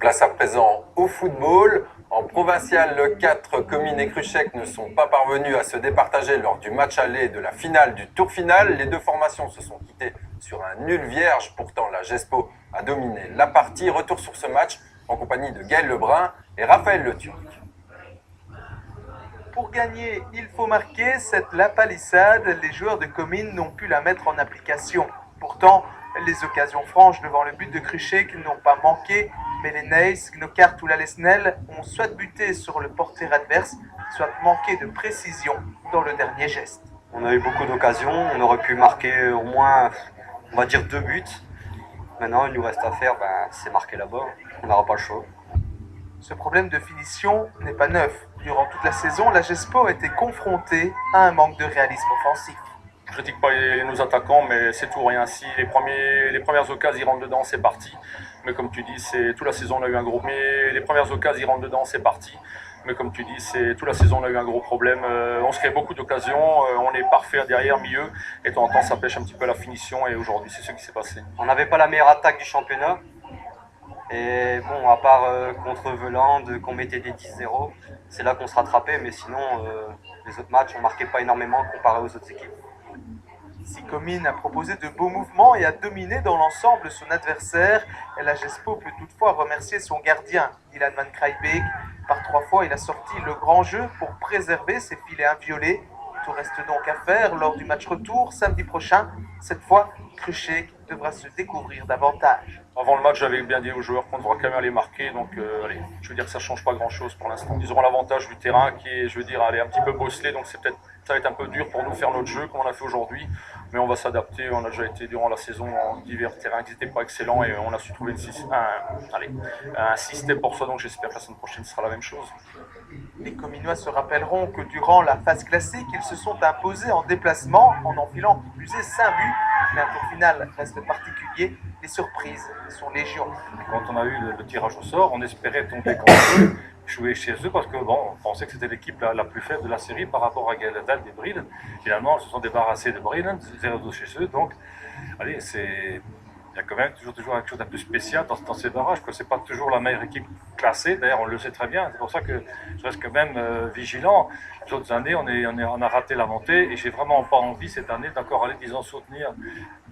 Place à présent au football. En provincial, le 4, Comines et Cruchec ne sont pas parvenus à se départager lors du match aller de la finale du tour final. Les deux formations se sont quittées sur un nul vierge. Pourtant, la GESPO a dominé la partie. Retour sur ce match en compagnie de Gaël Lebrun et Raphaël Le Turc. Pour gagner, il faut marquer la palissade. Les joueurs de Comines n'ont pu la mettre en application. Pourtant, les occasions franches devant le but de Cruchec n'ont pas manqué, mais les Neis, Gnocart ou la Lesnel ont soit buté sur le portier adverse, soit manqué de précision dans le dernier geste. On a eu beaucoup d'occasions, on aurait pu marquer au moins, on va dire 2 buts. Maintenant, il nous reste à faire, c'est marquer là-bas, on n'aura pas le choix. Ce problème de finition n'est pas neuf. Durant toute la saison, la GESPO a été confrontée à un manque de réalisme offensif. Je critique pas nos attaquants, mais c'est tout rien. Si les premières occasions ils rentrent dedans, c'est parti. Mais comme tu dis, c'est toute la saison on a eu un gros. Mais les premières occasions ils rentrent dedans, c'est parti. Mais comme tu dis, c'est toute la saison on a eu un gros problème. On se crée beaucoup d'occasions, on est parfait derrière, milieu, et de temps en temps ça pêche un petit peu la finition. Et aujourd'hui, c'est ce qui s'est passé. On n'avait pas la meilleure attaque du championnat. Et bon, à part contre Velande, qu'on mettait des 10-0, c'est là qu'on se rattrapait. Mais sinon, les autres matchs, on marquait pas énormément comparé aux autres équipes. Si Comines a proposé de beaux mouvements et a dominé dans l'ensemble son adversaire, la GESPO peut toutefois remercier son gardien, Dylan Van Kruybeek. Par 3 fois, il a sorti le grand jeu pour préserver ses filets inviolés. Tout reste donc à faire lors du match retour samedi prochain. Cette fois, Cruchec devra se découvrir davantage. Avant le match, j'avais bien dit aux joueurs qu'on devra quand même aller marquer. Donc, allez, je veux dire que ça ne change pas grand-chose pour l'instant. Ils auront l'avantage du terrain qui est, je veux dire, un petit peu bosselé. Donc, ça va être un peu dur pour nous faire notre jeu comme on a fait aujourd'hui. Mais on va s'adapter. On a déjà été durant la saison en divers terrains qui n'étaient pas excellents et on a su trouver un système pour ça. Donc, j'espère que la semaine prochaine sera la même chose. Les Cominois se rappelleront que durant la phase classique, ils se sont imposés en déplacement en enfilant qui plus est 5 buts. Mais un tour final reste particulier. Les surprises sont légion. Quand on a eu le tirage au sort, on espérait tomber contre eux, jouer chez eux, parce que on pensait que c'était l'équipe la plus faible de la série par rapport à Gaël et Brill. Finalement, ils se sont débarrassés de Brill, 0-2 chez eux. Donc, allez, il y a quand même toujours quelque chose d'un peu spécial dans ces barrages. Ce n'est pas toujours la meilleure équipe classée, d'ailleurs on le sait très bien. C'est pour ça que je reste quand même vigilant. Les autres années, on a raté la montée et j'ai vraiment pas envie cette année d'encore aller, disons, soutenir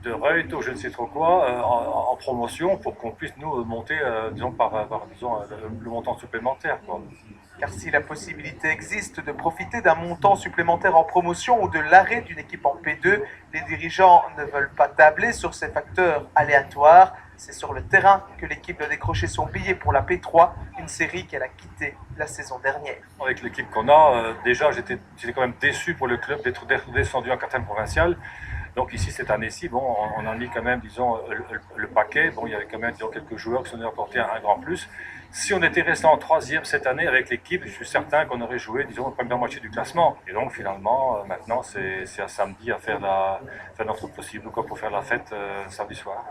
de Reuth ou je ne sais trop quoi en promotion pour qu'on puisse nous monter, disons, par le montant supplémentaire, quoi. Car si la possibilité existe de profiter d'un montant supplémentaire en promotion ou de l'arrêt d'une équipe en P2, les dirigeants ne veulent pas tabler sur ces facteurs aléatoires. C'est sur le terrain que l'équipe doit décrocher son billet pour la P3, une série qu'elle a quittée la saison dernière. Avec l'équipe qu'on a, déjà j'étais quand même déçu pour le club d'être descendu en 4e provincial. Donc ici, cette année-ci, on a mis quand même, disons, le paquet. Il y avait quand même, disons, quelques joueurs qui sont apporté un grand plus. Si on était resté en 3e cette année avec l'équipe, je suis certain qu'on aurait joué, disons, la première moitié du classement. Et donc finalement, maintenant, c'est à samedi à faire notre possible pour faire la fête samedi soir.